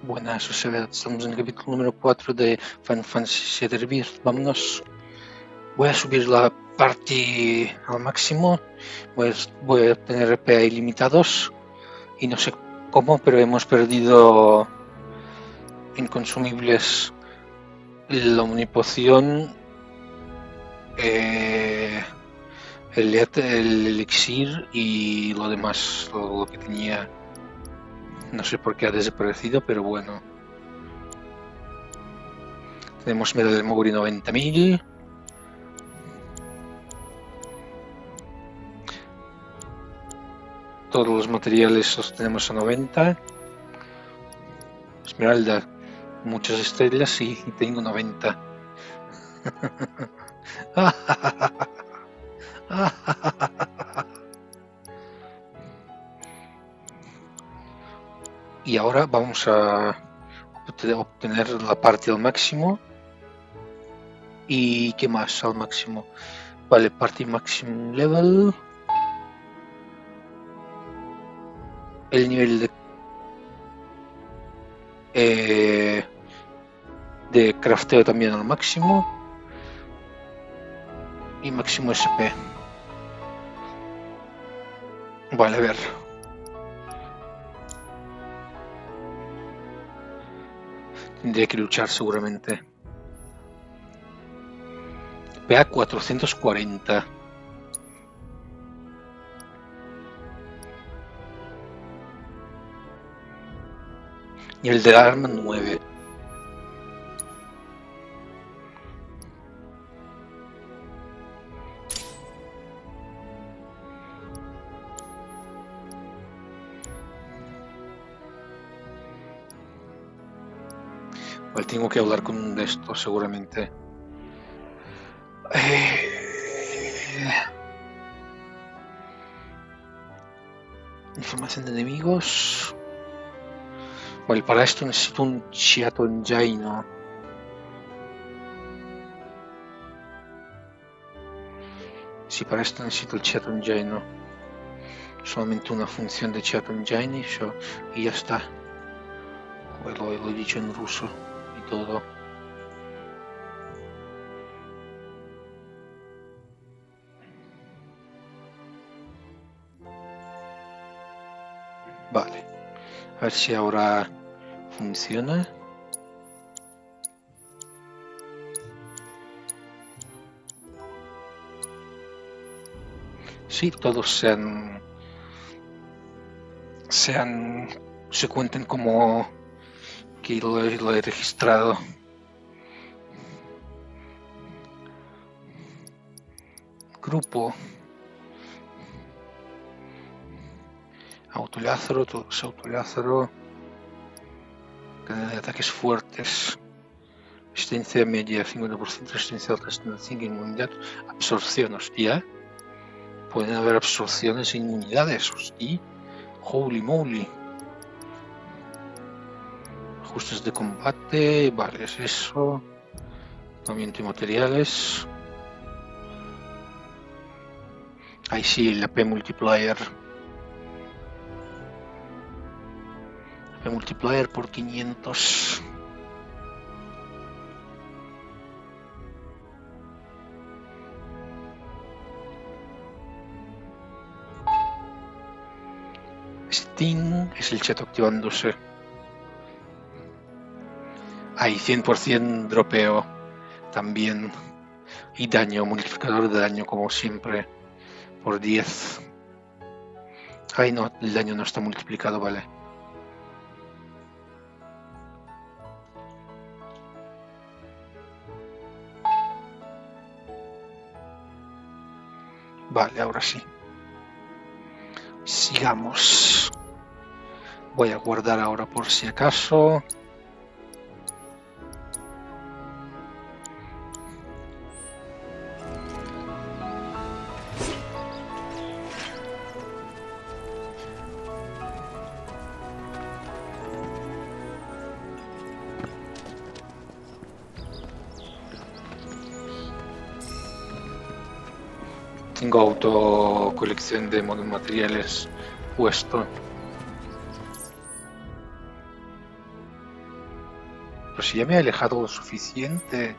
Buenas, o sea, estamos en el capítulo número 4 de Final Fantasy VII Rebirth. Vámonos. Voy a subir la party al máximo. Voy a tener RPA ilimitados. Y no sé cómo, pero hemos perdido inconsumibles, la omnipoción, el elixir y lo demás, lo que tenía. No sé por qué ha desaparecido, pero bueno. Tenemos medalla de Moguri 90.000. Todos los materiales los tenemos a 90. Esmeralda, muchas estrellas y tengo 90. Y ahora vamos a obtener la parte al máximo. ¿Y qué más al máximo? Vale, party maximum level. El nivel de crafteo también al máximo. Y máximo SP. Vale, a ver. Tendría que luchar seguramente. PA 440. Y el del arma 9. Vale, tengo que hablar con uno de estos seguramente. Información de enemigos. Vale, para esto necesito un Chiato Engine. Sí, para esto necesito el Chiato Engine. Solamente una función de Chiato Engine y ya está. Joder, lo he dicho en ruso y todo. Vale, a ver si ahora funciona. Sí, todos se cuenten como que lo he registrado. Grupo. Autolázaro, todos autolázaro. Cadena de ataques fuertes. Resistencia media 50%, resistencia alta 75%, inmunidad, absorción, hostia. Pueden haber absorciones e inmunidades, hostia. Holy moly. Ajustes de combate, vale, es eso. Movimiento y materiales. Ahí sí, el AP multiplier. AP multiplier por 500. Steam es el chat activándose. Hay 100% dropeo también. Y daño, multiplicador de daño como siempre. Por 10. Ay, no, el daño no está multiplicado, vale. Vale, ahora sí. Sigamos. Voy a guardar ahora por si acaso. Tengo autocolección de materiales puesto. Pero si ya me he alejado lo suficiente.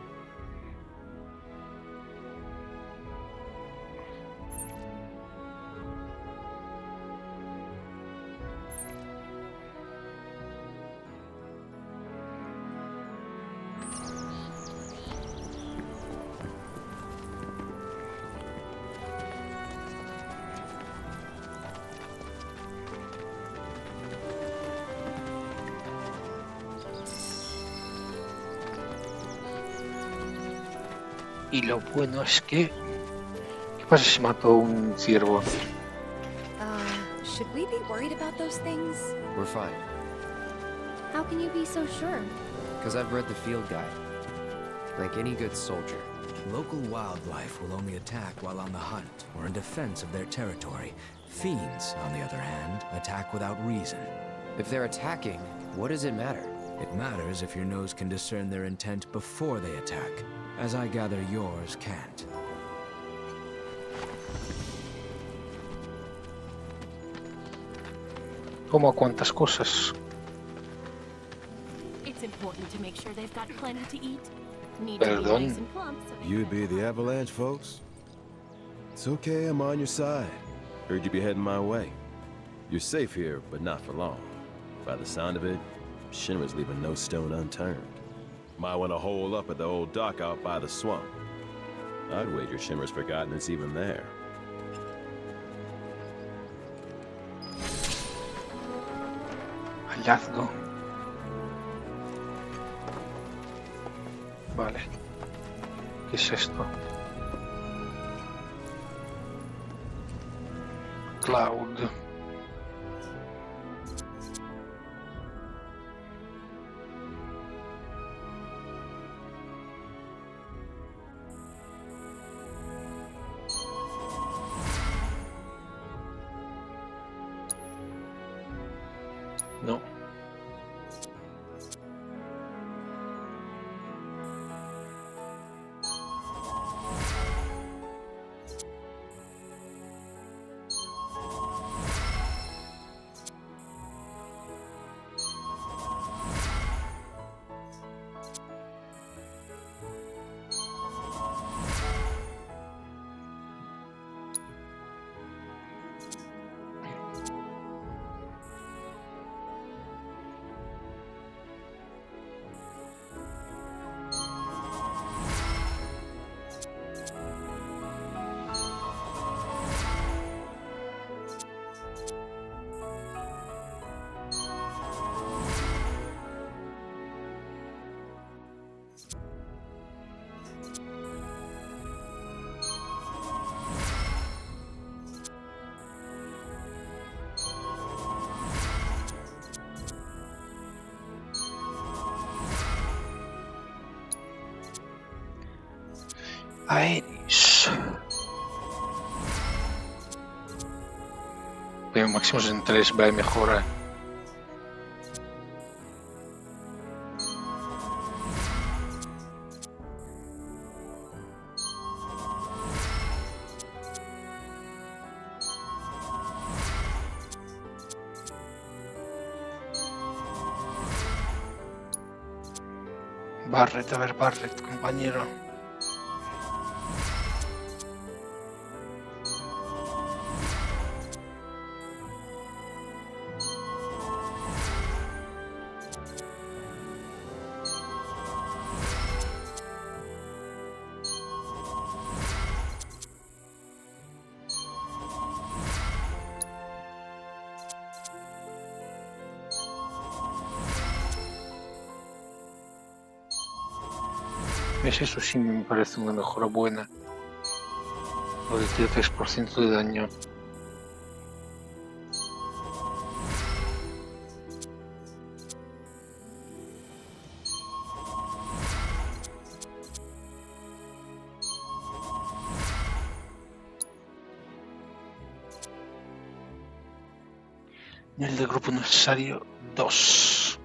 Y lo bueno es que... ¿Qué pasa si mato un ciervo? Should we be worried about those things? We're fine, How can you be so sure? because I've read the field guide. Like any good soldier. Local wildlife will only attack while on the hunt or in defense of their territory. Fiends, on the other hand, attack without reason. If they're attacking, what does it matter? It matters if your nose can discern their intent before they attack, as I gather yours can't. ¿Cómo cuántas cosas? It's important to make sure they've got plenty to eat. Need Perdón. to be nice and plump so they You be the Avalanche, folks? It's okay, I'm on your side. Heard you be heading my way. You're safe here, but not for long. By the sound of it, Shinra's leaving no stone unturned. Might want to hole up at the old dock out by the swamp. I'd wager Shinra's forgotten it's even there. Hallazgo. Vale. ¿Qué es esto? Cloud. No. Aeris. Pero máximo es en 3, va a mejorar. Barret, a ver, Barret, compañero. ¿Ves? Eso sí me parece una mejora buena. Lo de 3% de daño. Nivel del grupo necesario 2.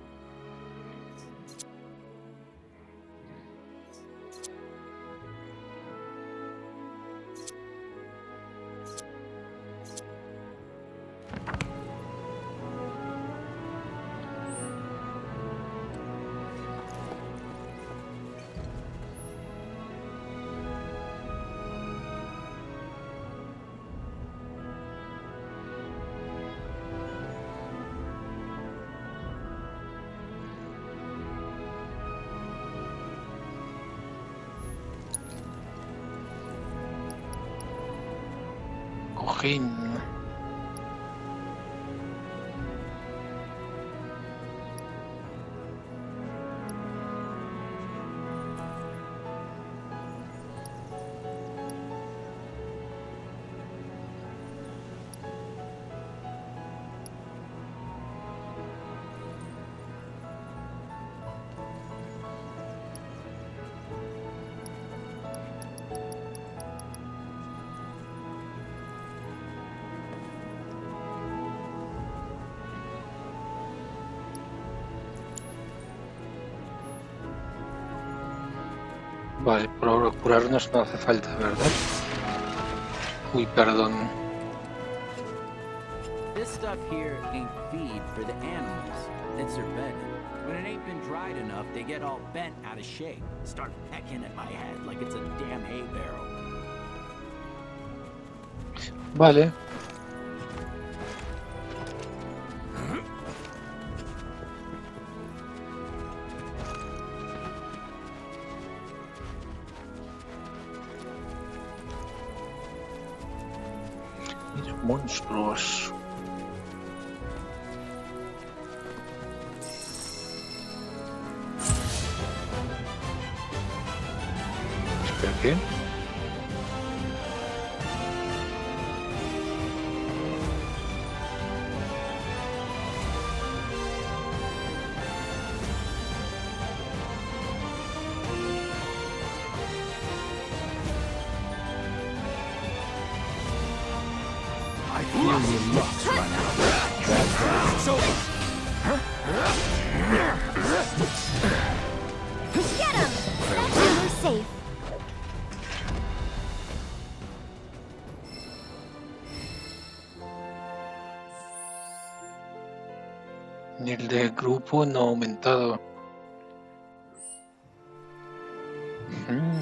fin. Vale, por ahora curarnos no hace falta, ¿verdad? Uy, perdón. This stuff here ain't feed for the animals. It's their bedding. When it ain't been dried enough, they get all bent out of shape. Start pecking at my head like it's a damn hay barrel. Vale. Mira, monstruos. Espera, ¿qué? I feel your luck's run out. That's right. It's over. Get him! We're safe. El de grupo no ha aumentado. Mm.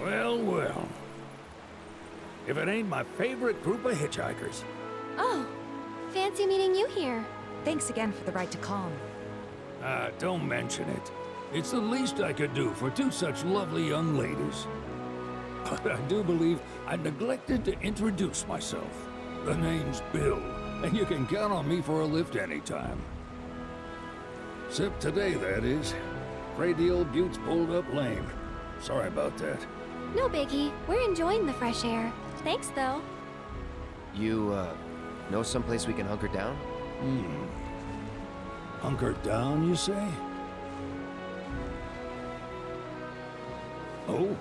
Well, well. If it ain't my favorite group of hitchhikers. Oh, fancy meeting you here. Thanks again for the ride to Calm. Ah, don't mention it. It's the least I could do for two such lovely young ladies. But I do believe I neglected to introduce myself. The name's Bill, and you can count on me for a lift anytime. Except today, that is. Afraid the old Butte's pulled up lame. Sorry about that. No biggie. We're enjoying the fresh air. Thanks, though. You, know someplace we can hunker down? Hunker down, you say? Oh?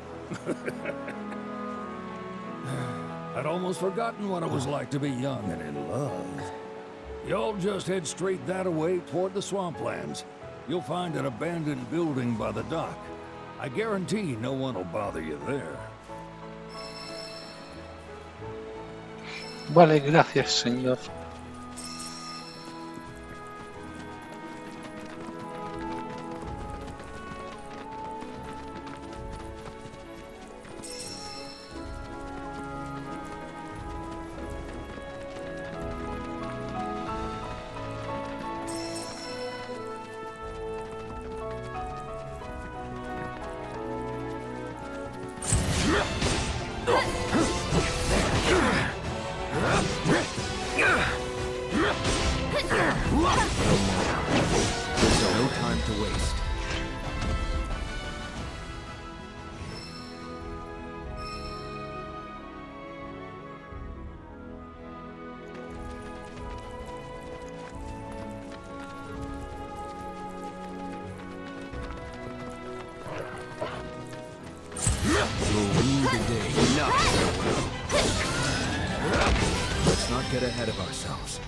I'd almost forgotten what it was like to be young and in love. Y'all just head straight that away toward the swamplands. You'll find an abandoned building by the dock. I guarantee no one will bother you there. Vale, gracias, señor. There's no time to waste. We'll win the day. Enough. Let's not get ahead of ourselves.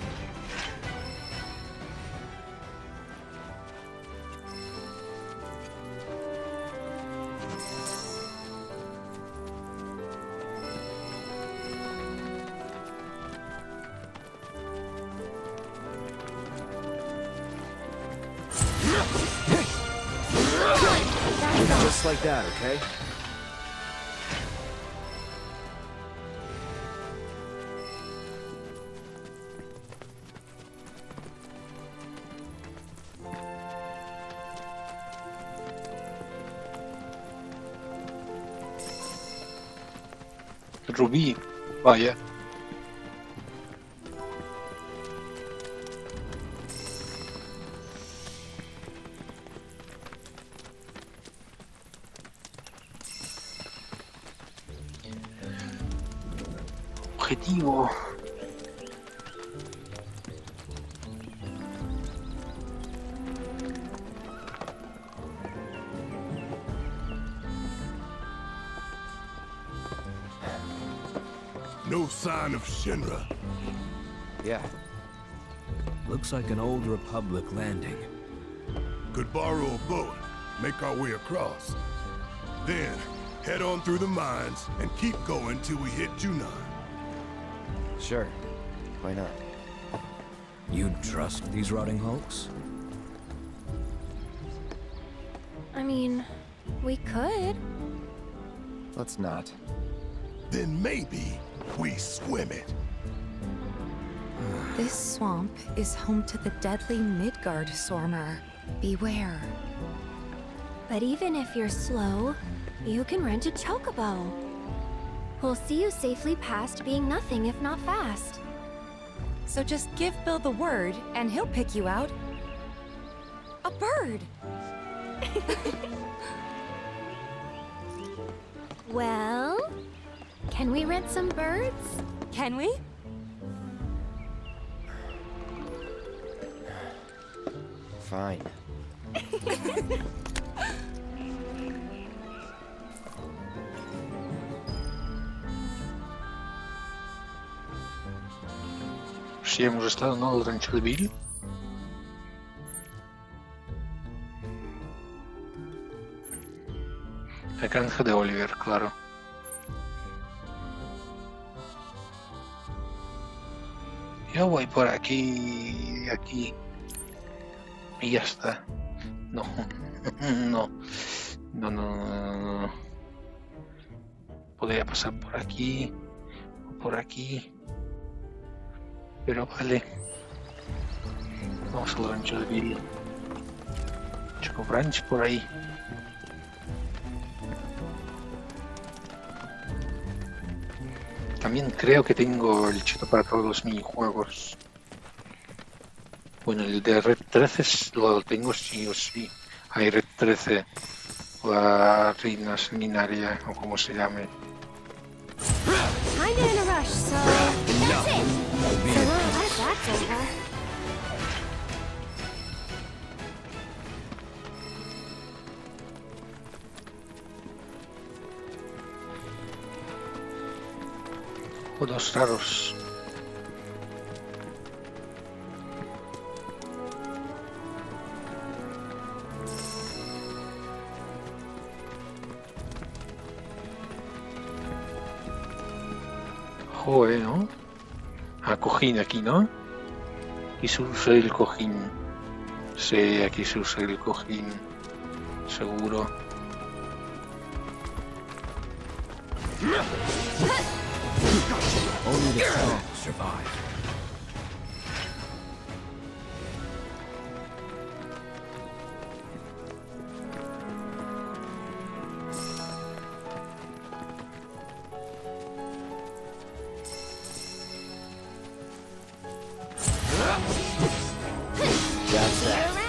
Just like that, okay? Rubí, vaya. Objetivo. No sign of Shinra. Yeah. Looks like an old Republic landing. Could borrow a boat, make our way across. Then, head on through the mines and keep going till we hit Junon. Sure. Why not? You trust these rotting hulks? I mean, we could. Let's not. Then maybe we swim it. This swamp is home to the deadly Midgard Sormer. Beware. But even if you're slow, you can rent a chocobo. We'll see you safely past being nothing if not fast. So just give Bill the word, and he'll pick you out. A bird! Well, can we rent some birds? Can we? Fine. Si hemos estado, ¿no? El rancho de Bill. La granja de Oliver, claro. Yo voy por aquí, aquí. Y ya está. No, no, no, no, no, no. Podría pasar por aquí, o por aquí. Pero vale. Vamos al rancho de Bill. Choco Branch por ahí. También creo que tengo el cheto para todos los minijuegos. Bueno, el de Red 13 lo tengo sí o sí. Hay Red 13, la reina sanguinaria o como se llame. Kinda in a rush, so that's it. So glad that's over. Juegos raros. Joder, ¿no? Ah, cojín aquí, ¿no? Aquí se usa el cojín. Sí, aquí se usa el cojín. Seguro. Only the strong survive. That's See you that. around.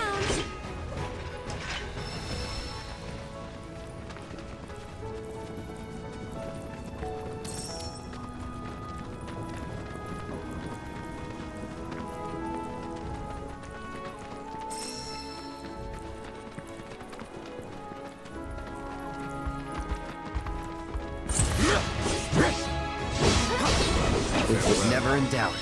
It was never in doubt.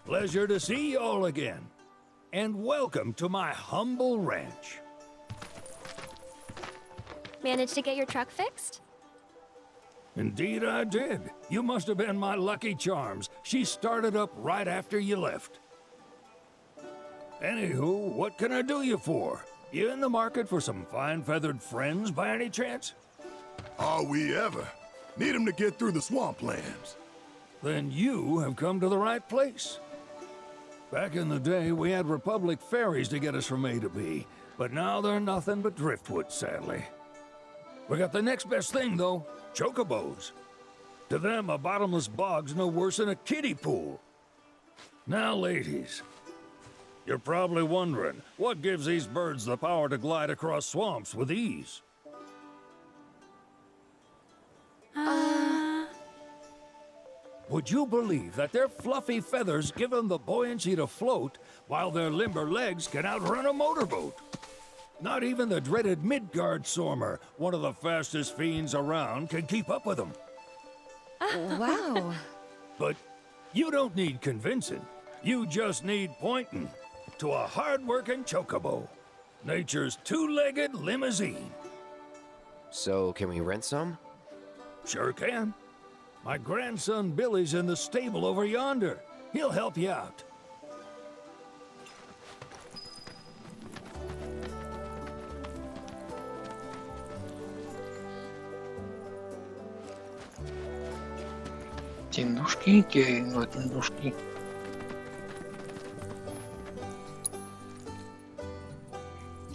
Pleasure to see you all again. and welcome to my humble ranch. Managed to get your truck fixed? Indeed I did. You must have been my lucky charms. She started up right after you left. Anywho, what can I do you for? You in the market for some fine-feathered friends by any chance? Are we ever? Need 'em to get through the swamplands. Then you have come to the right place. Back in the day, we had Republic ferries to get us from A to B, but now they're nothing but driftwood, sadly. We got the next best thing, though, chocobos. To them, a bottomless bog's no worse than a kiddie pool. Now, ladies, you're probably wondering, what gives these birds the power to glide across swamps with ease? Would you believe that their fluffy feathers give them the buoyancy to float, while their limber legs can outrun a motorboat? Not even the dreaded Midgard Stormer, one of the fastest fiends around, can keep up with them. Wow. But you don't need convincing. You just need pointing to a hard-working chocobo. Nature's two-legged limousine. So, can we rent some? Sure can. My grandson Billy's in the stable over yonder. He'll help you out. Тендушки, кенгла, тендушки.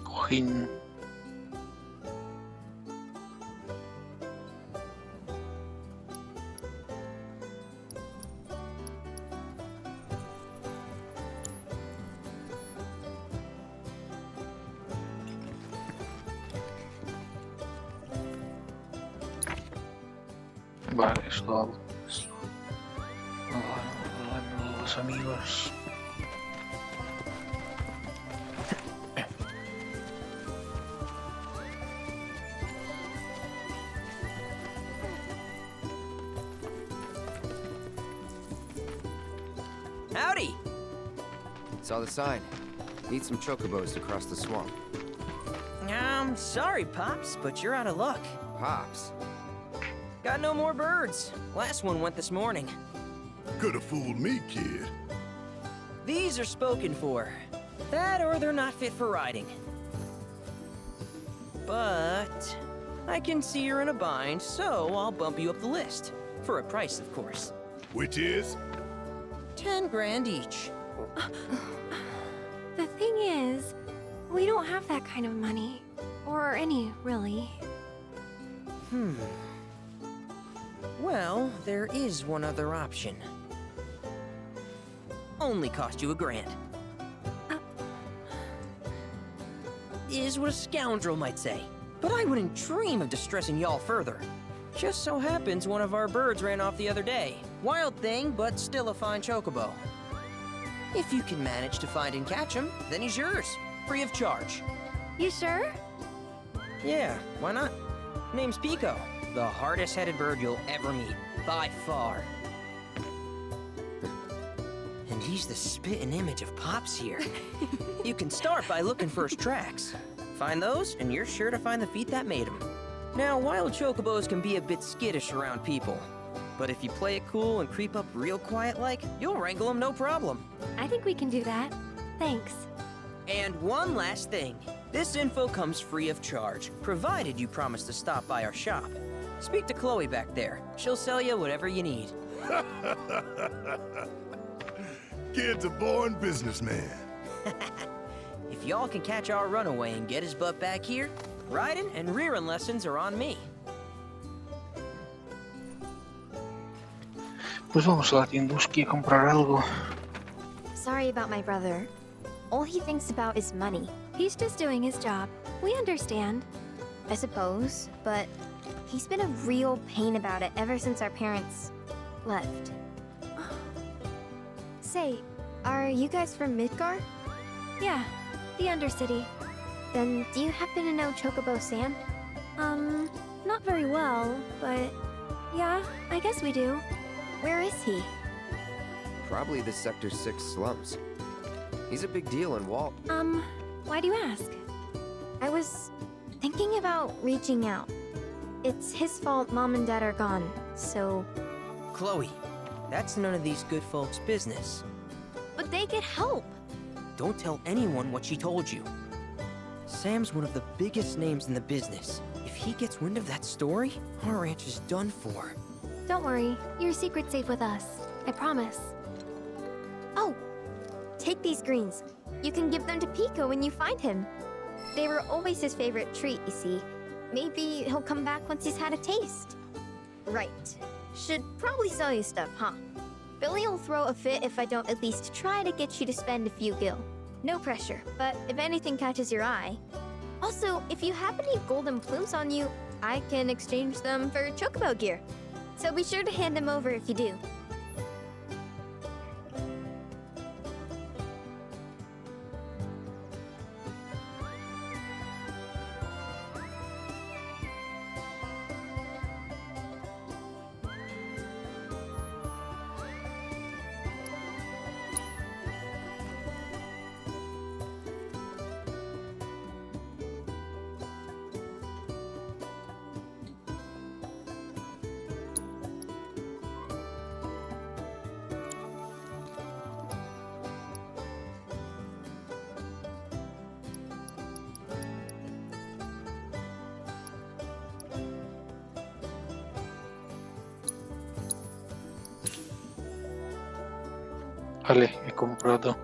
Кухин. Vale, slow. Los amigos. Howdy! Saw the sign. Need some chocobos to cross the swamp. Sorry, Pops, but you're out of luck. Pops? Got no more birds. Last one went this morning. Could have fooled me, kid. These are spoken for. That or they're not fit for riding. But I can see you're in a bind, so I'll bump you up the list. For a price, of course. Which is? 10 grand each. The thing is, we don't have that kind of money. Or any, really. Well, there is one other option. Only cost you $1,000. Is what a scoundrel might say. But I wouldn't dream of distressing y'all further. Just so happens one of our birds ran off the other day. Wild thing, but still a fine chocobo. If you can manage to find and catch him, then he's yours. Free of charge. You sure? Yeah, why not? Name's Pico. The hardest-headed bird you'll ever meet. By far. And he's the spitting image of Pops here. You can start by looking for his tracks. Find those, and you're sure to find the feet that made him. Now, wild chocobos can be a bit skittish around people. But if you play it cool and creep up real quiet-like, you'll wrangle them no problem. I think we can do that. Thanks. And one last thing. This info comes free of charge, provided you promise to stop by our shop. Speak to Chloe back there. She'll sell you whatever you need. Kid's a born businessman. If y'all can catch our runaway and get his butt back here, riding and rearing lessons are on me. Pues vamos a la tienduski a comprar algo. Sorry about my brother. All he thinks about is money. He's just doing his job. We understand. I suppose, but he's been a real pain about it ever since our parents left. Say, are you guys from Midgard? Yeah, the Undercity. Then do you happen to know Chocobo Sam? Not very well, but yeah, I guess we do. Where is he? Probably the Sector 6 slums. He's a big deal in Walt. Why do you ask? I was thinking about reaching out. It's his fault Mom and Dad are gone, so... Chloe, that's none of these good folks' business. But they get help. Don't tell anyone what she told you. Sam's one of the biggest names in the business. If he gets wind of that story, our ranch is done for. Don't worry, your secret's safe with us. I promise. Oh, take these greens. You can give them to Pico when you find him. They were always his favorite treat, you see. Maybe he'll come back once he's had a taste. Right. Should probably sell you stuff, huh? Billy will throw a fit if I don't at least try to get you to spend a few gil. No pressure, but if anything catches your eye... Also, if you have any golden plumes on you, I can exchange them for chocobo gear. So be sure to hand them over if you do. Vale, he comprado.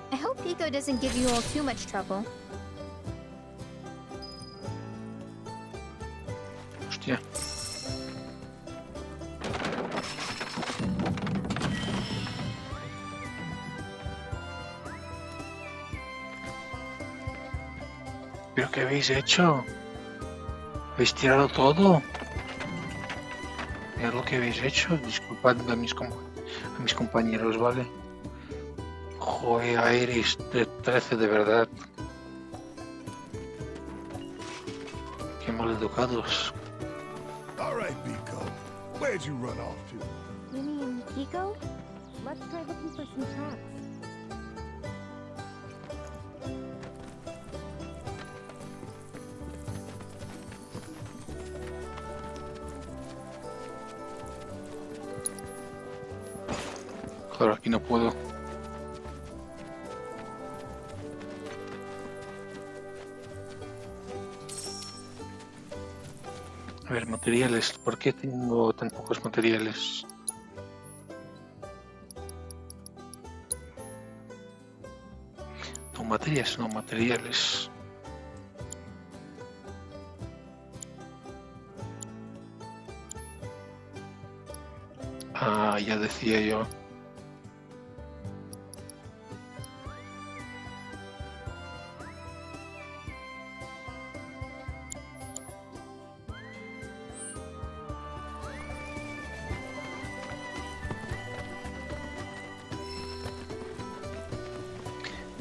I hope Pico doesn't give you all too much trouble. Hostia. ¿Pero qué habéis hecho? ¿Habéis tirado todo? Mirad lo que habéis hecho. Disculpadme a mis compañeros, ¿vale? Joder, Iris, de 13 de verdad. Qué maleducados. All right, Pico. Where'd you run off to? You mean Pico? Let's try looking for some tracks. Claro, aquí no puedo. A ver, materiales. ¿Por qué tengo tan pocos materiales? No, materias, no, materiales. Ah, ya decía yo.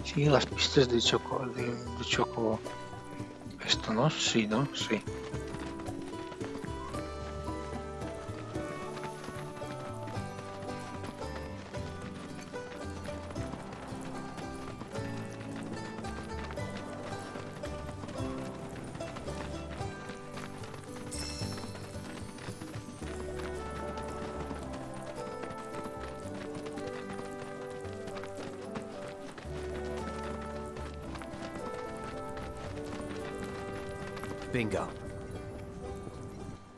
Sí, las pistas de Choco. Esto, ¿no? Sí, ¿no? Sí. Bingo.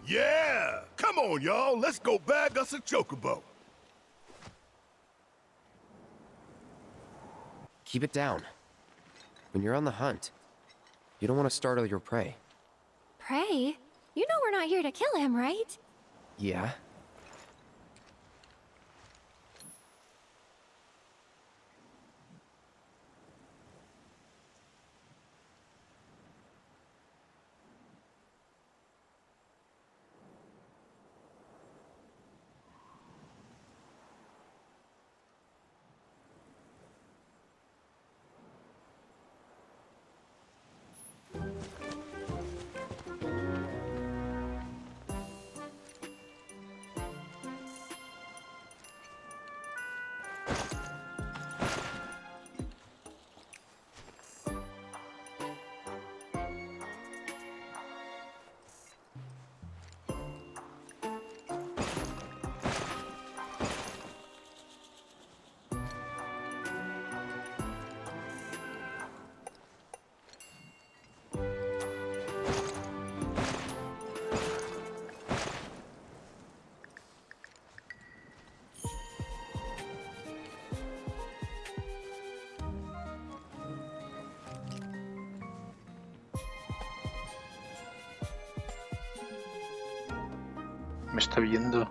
Yeah! Come on, y'all. Let's go bag us a chocobo. Keep it down. When you're on the hunt, you don't want to startle your prey. Prey? You know we're not here to kill him, right? Yeah? me está viendo.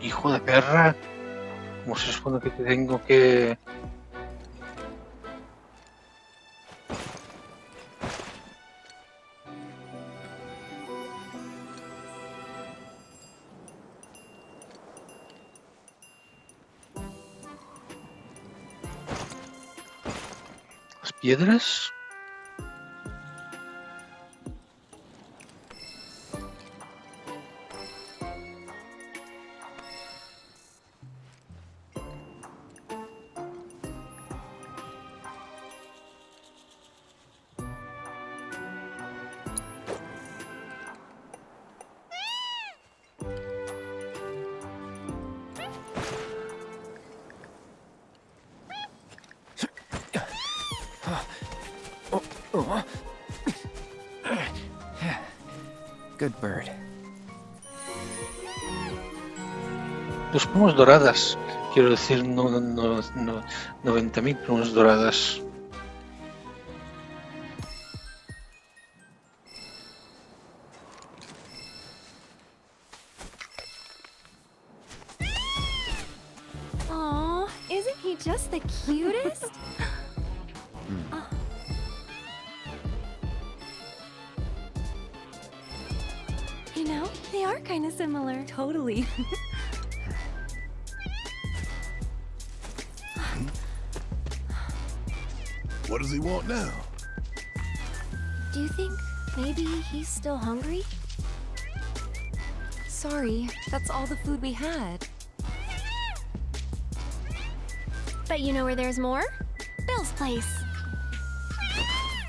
Hijo de perra. ¿Cómo se supone que te tengo que...? ¿Las piedras? Good bird. Dos plumas doradas. Quiero decir, no 90.000 plumas doradas. Aw, isn't he just the cutest? You know, they are kind of similar. Totally. What does he want now? Do you think maybe he's still hungry? Sorry, that's all the food we had. But you know where there's more? Bill's place.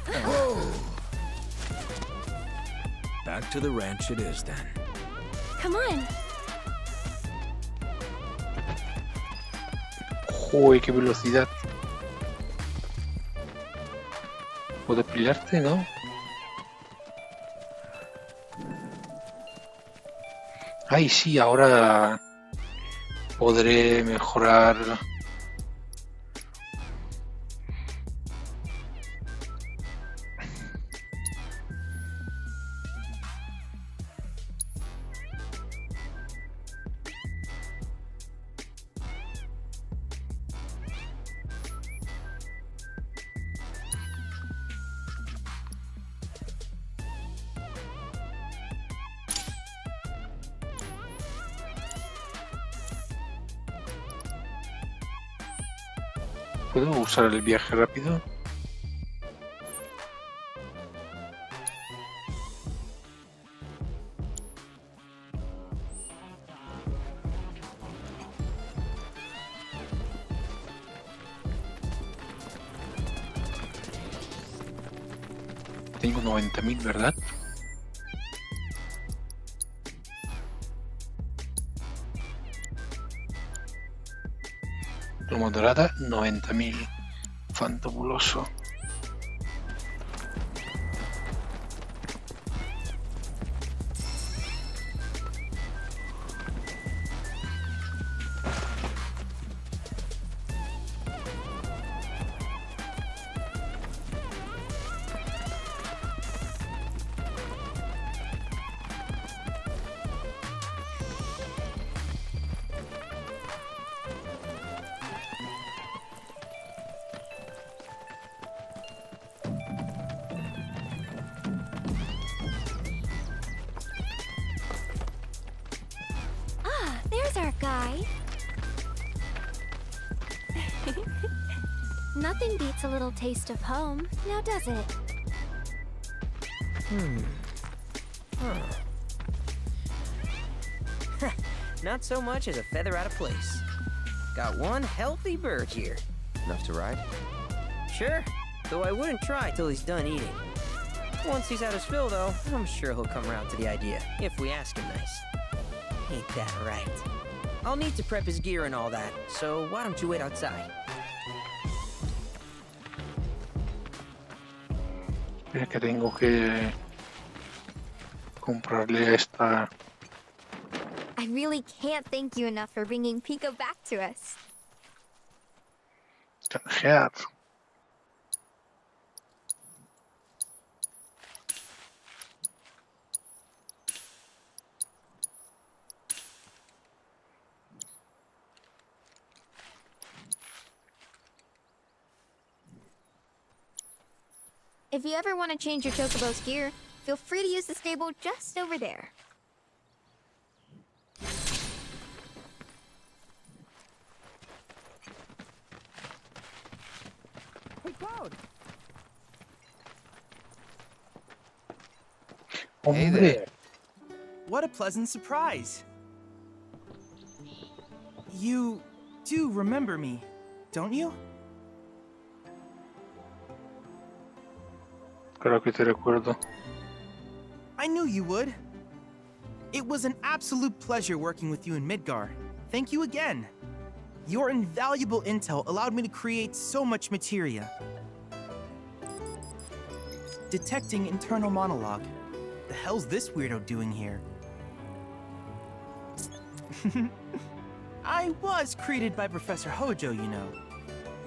Whoa! Back to the ranch it is then. Come on. Joder, qué velocidad. ¿Puedo pillarte, no? Ay, sí, ahora podré mejorar. ¿Puedo usar el viaje rápido? Tengo 90.000, ¿verdad? Pluma dorada, 90.000. Fantabuloso. There's our guy. Nothing beats a little taste of home, now does it? Not so much as a feather out of place. Got one healthy bird here. Enough to ride? Sure, though I wouldn't try till he's done eating. Once he's had his fill, though, I'm sure he'll come around to the idea, if we ask him nice. Ain't that right? I'll need to prep his gear and all that, so why don't you wait outside? Es que tengo que comprarle esta. I really can't thank you enough for bringing Pico back to us. Canjear. If you ever want to change your Chocobo's gear, feel free to use the stable just over there. Hey, Cloud! Hey there. What a pleasant surprise! You do remember me, don't you? Creo que te recuerdo. I knew you would. It was an absolute pleasure working with you in Midgar. Thank you again. Your invaluable intel allowed me to create so much materia. Detecting internal monologue. The hell's this weirdo doing here? I was created by Professor Hojo, you know.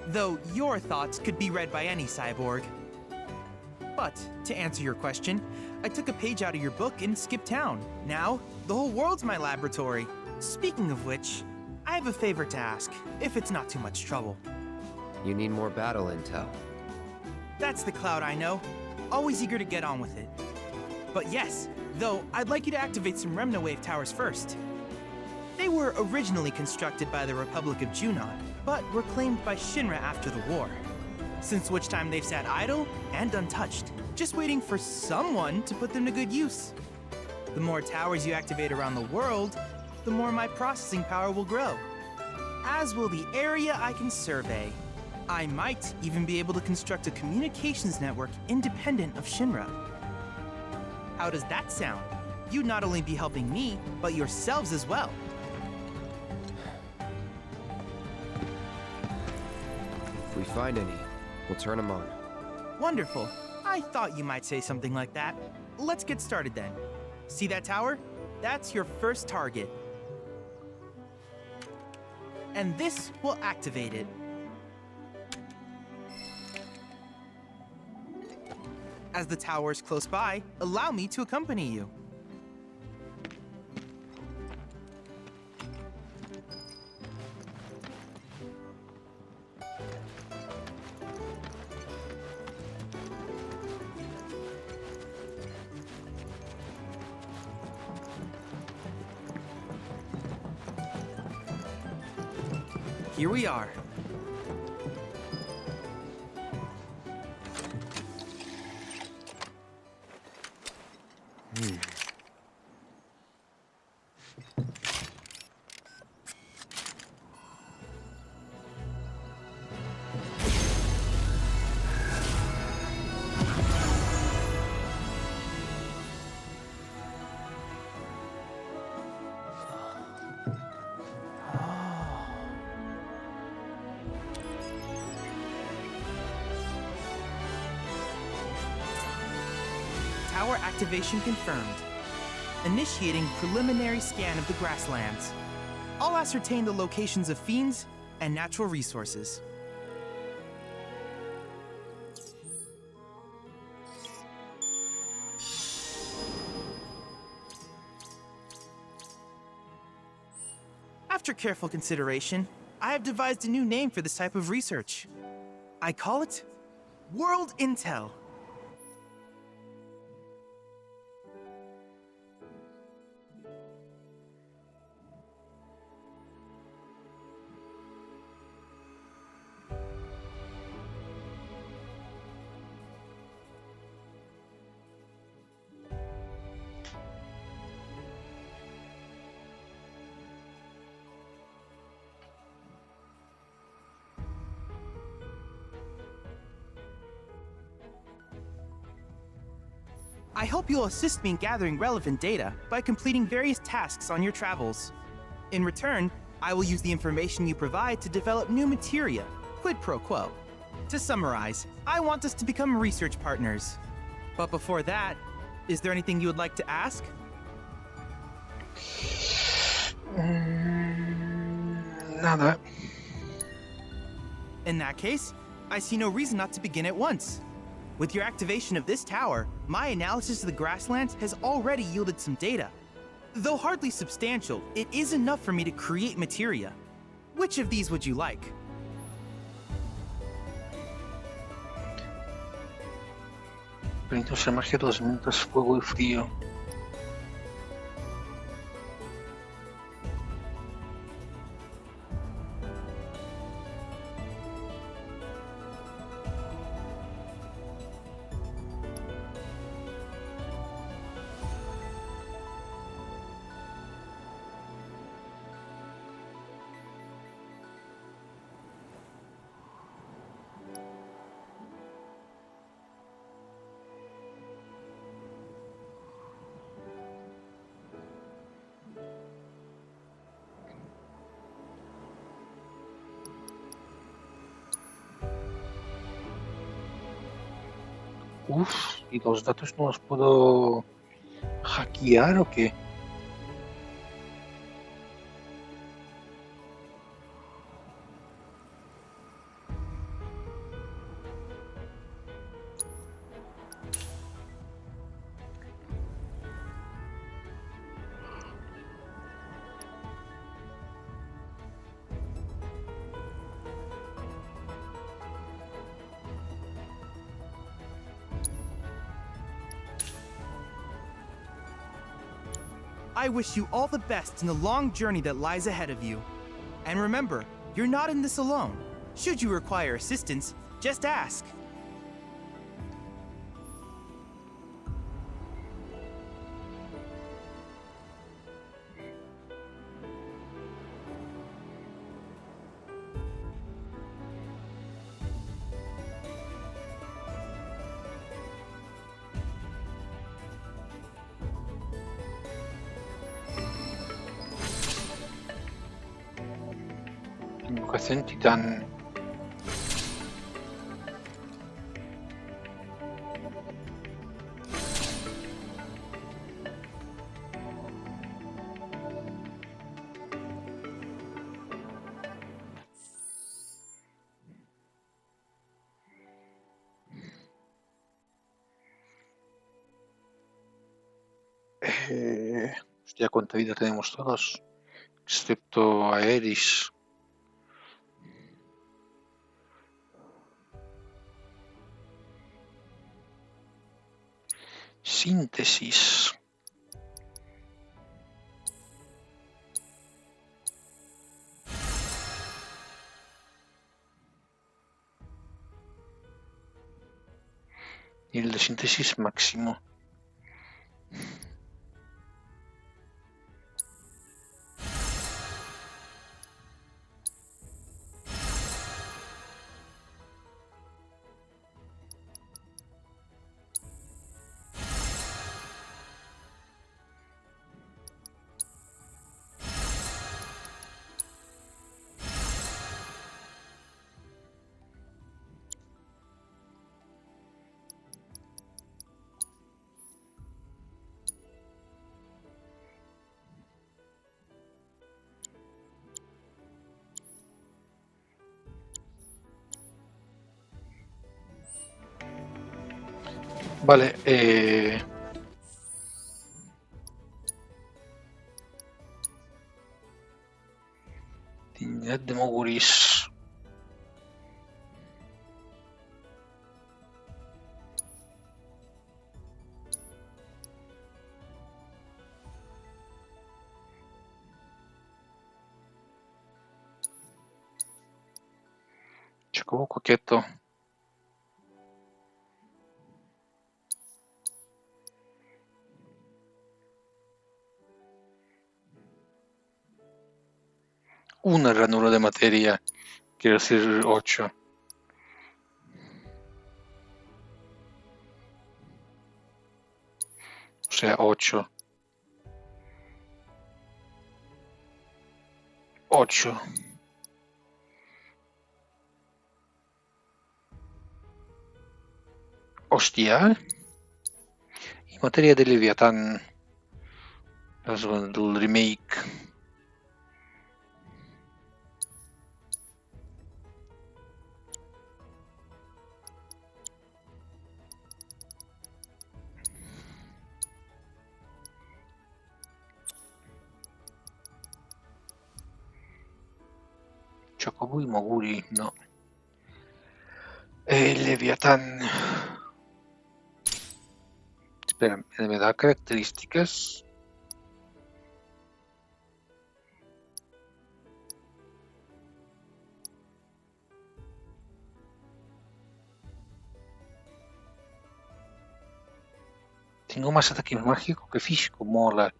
Though your thoughts could be read by any cyborg. But, to answer your question, I took a page out of your book and skipped town. Now, the whole world's my laboratory. Speaking of which, I have a favor to ask, if it's not too much trouble. You need more battle intel. That's the Cloud I know. Always eager to get on with it. But yes, though, I'd like you to activate some Remnawave towers first. They were originally constructed by the Republic of Junon, but were claimed by Shinra after the war. Since which time they've sat idle and untouched, just waiting for someone to put them to good use. The more towers you activate around the world, the more my processing power will grow. As will the area I can survey. I might even be able to construct a communications network independent of Shinra. How does that sound? You'd not only be helping me, but yourselves as well. If we find any, we'll turn them on. Wonderful. I thought you might say something like that. Let's get started then. See that tower? That's your first target. And this will activate it. As the tower is close by, allow me to accompany you. Here we are. Tower activation confirmed. Initiating preliminary scan of the grasslands. I'll ascertain the locations of fiends and natural resources. After careful consideration, I have devised a new name for this type of research. I call it World Intel. I hope you'll assist me in gathering relevant data by completing various tasks on your travels. In return, I will use the information you provide to develop new materia, quid pro quo. To summarize, I want us to become research partners. But before that, is there anything you would like to ask? Nada. In that case, I see no reason not to begin at once. With your activation of this tower, my analysis of the grasslands has already yielded some data. Though hardly substantial, it is enough for me to create materia. Which of these would you like? Permite usar magia de los elementos fuego y frío. Uf, ¿y los datos no los puedo hackear o qué? I wish you all the best in the long journey that lies ahead of you. And remember, you're not in this alone. Should you require assistance, just ask. Invocación titán. Hostia, ¿cuánta vida tenemos todos? Excepto a Eris. Síntesis. Y el de síntesis máximo. Vale, dignidad de Moguris. Chocobo coqueto. Una ranura de materia, quiero decir 8. O sea, 8. 8. Hostia. In materia di Leviathan, del remake. Chocobo y Moguri, no. Leviathan. Espera, me da características. Tengo más ataque mágico que físico, mola.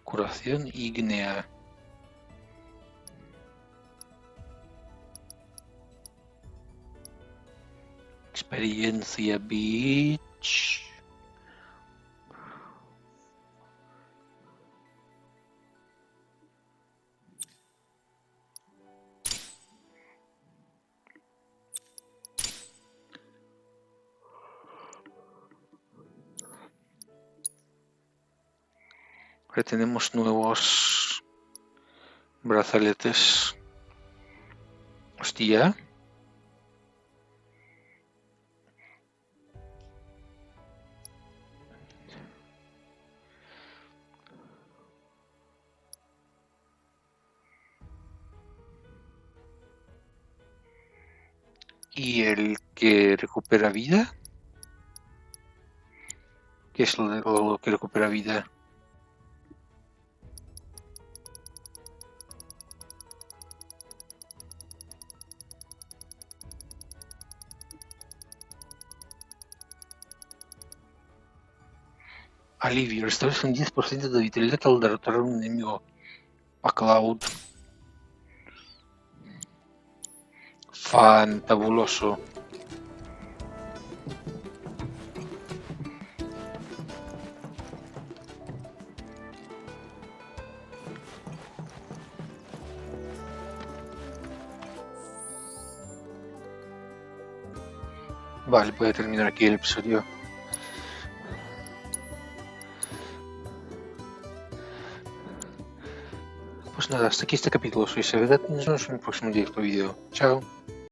Curación ígnea. Experiencia Beach. Ahora tenemos nuevos brazaletes. Hostia. ¿Y el que recupera vida? ¿Qué es lo que recupera vida? Alivio, restablece un 10% de vitalidad al derrotar a un enemigo. A Cloud. Fantabuloso. Vale, voy a terminar aquí el episodio. Pues nada, hasta aquí este capítulo. Soy Sevedat y nos vemos en el próximo directo vídeo. Chao.